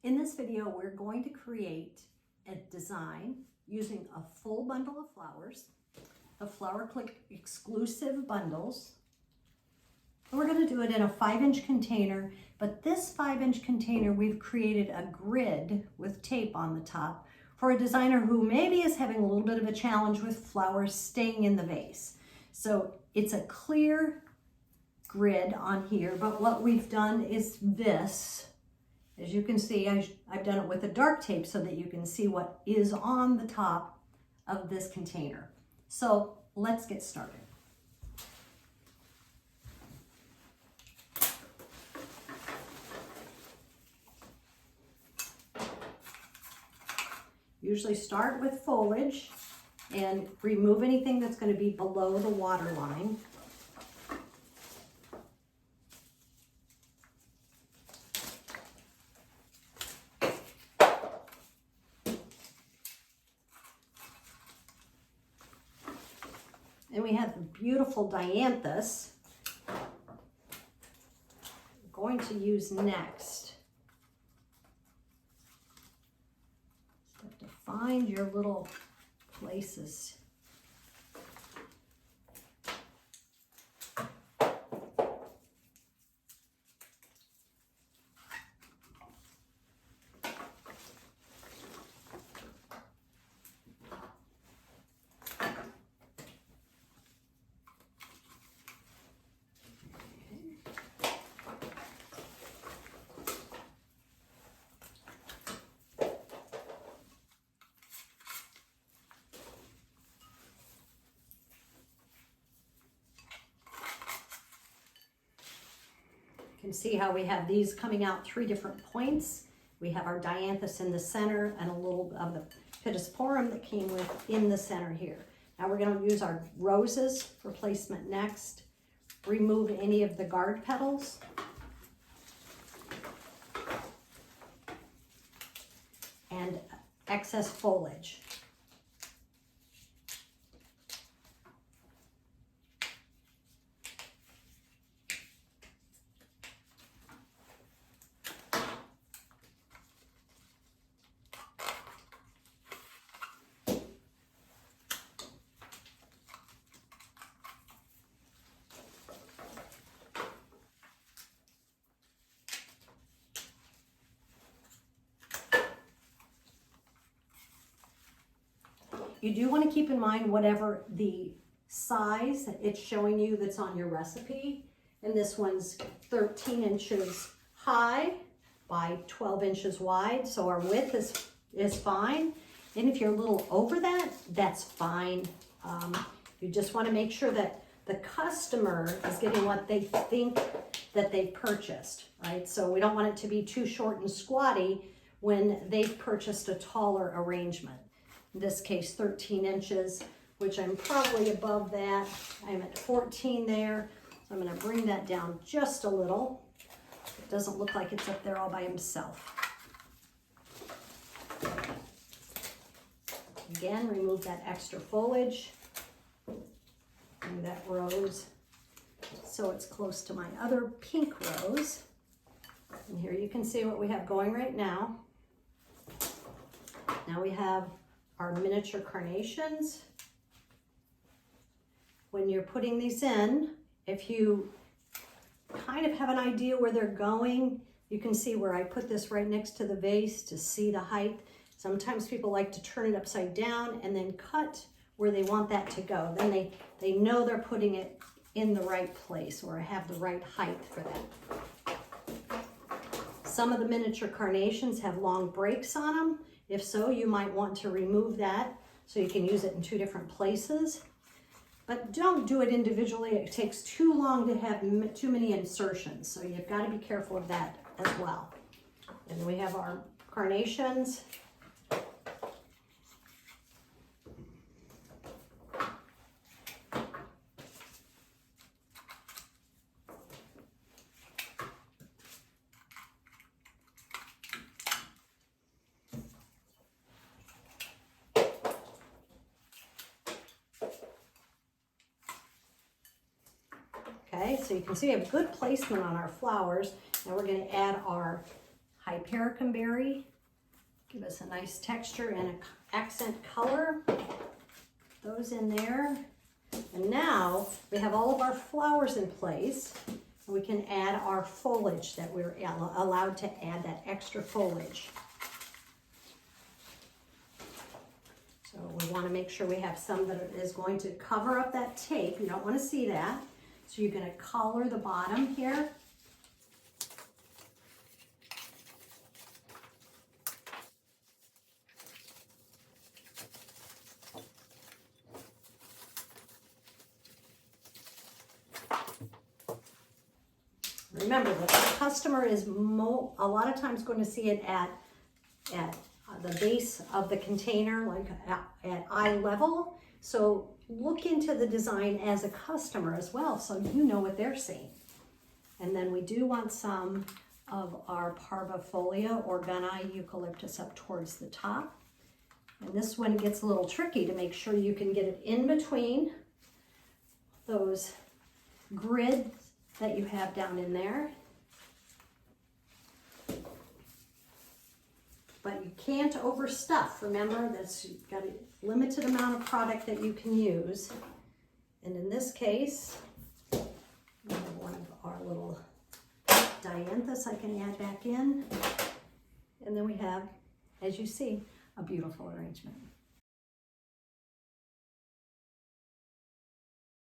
In this video, we're going to create a design using a full bundle of flowers, the Flower Clique exclusive bundles. And we're going to do it in a 5-inch container, but this 5-inch container, we've created a grid with tape on the top for a designer who maybe is having a little bit of a challenge with flowers staying in the vase. So it's a clear grid on here, but what we've done is this. As you can see, I've done it with a dark tape so that you can see what is on the top of this container. So let's get started. Usually start with foliage and remove anything that's going to be below the water line. And we have the beautiful dianthus we're going to use next. You have to find your little places. You can see how we have these coming out 3 different points. We have our dianthus in the center and a little of the pittosporum that came in the center here. Now we're going to use our roses for placement next. Remove any of the guard petals. And excess foliage. You do want to keep in mind whatever the size it's showing you that's on your recipe. And this one's 13 inches high by 12 inches wide. So our width is fine. And if you're a little over that, that's fine. You just want to make sure that the customer is getting what they think that they purchased, right? So we don't want it to be too short and squatty when they've purchased a taller arrangement. In this case, 13 inches, which I'm probably above that. I'm at 14 there. So I'm going to bring that down just a little. It doesn't look like it's up there all by himself. Again, remove that extra foliage. Bring that rose so it's close to my other pink rose. And here you can see what we have going right now. Now we have our miniature carnations. When you're putting these in, if you kind of have an idea where they're going, you can see where I put this right next to the vase to see the height. Sometimes people like to turn it upside down and then cut where they want that to go. Then they know they're putting it in the right place or have the right height for that. Some of the miniature carnations have long breaks on them. If so, you might want to remove that so you can use it in 2 different places. But don't do it individually. It takes too long to have too many insertions. So you've got to be careful of that as well. And then we have our carnations. Okay, so you can see we have good placement on our flowers. Now we're going to add our Hypericum berry, give us a nice texture and an accent color. Those in there. And now we have all of our flowers in place. We can add our foliage that we're allowed to add, that extra foliage. So we want to make sure we have some that is going to cover up that tape. You don't want to see that. So you're going to collar the bottom here. Remember that the customer is a lot of times going to see it at the base of the container, like at eye level. So look into the design as a customer as well, so you know what they're seeing. And then we do want some of our parvifolia or gunni eucalyptus up towards the top. And this one gets a little tricky to make sure you can get it in between those grids that you have down in there. But you can't overstuff. Remember, that's you've got a limited amount of product that you can use. And in this case, we have one of our little dianthus I can add back in. And then we have, as you see, a beautiful arrangement.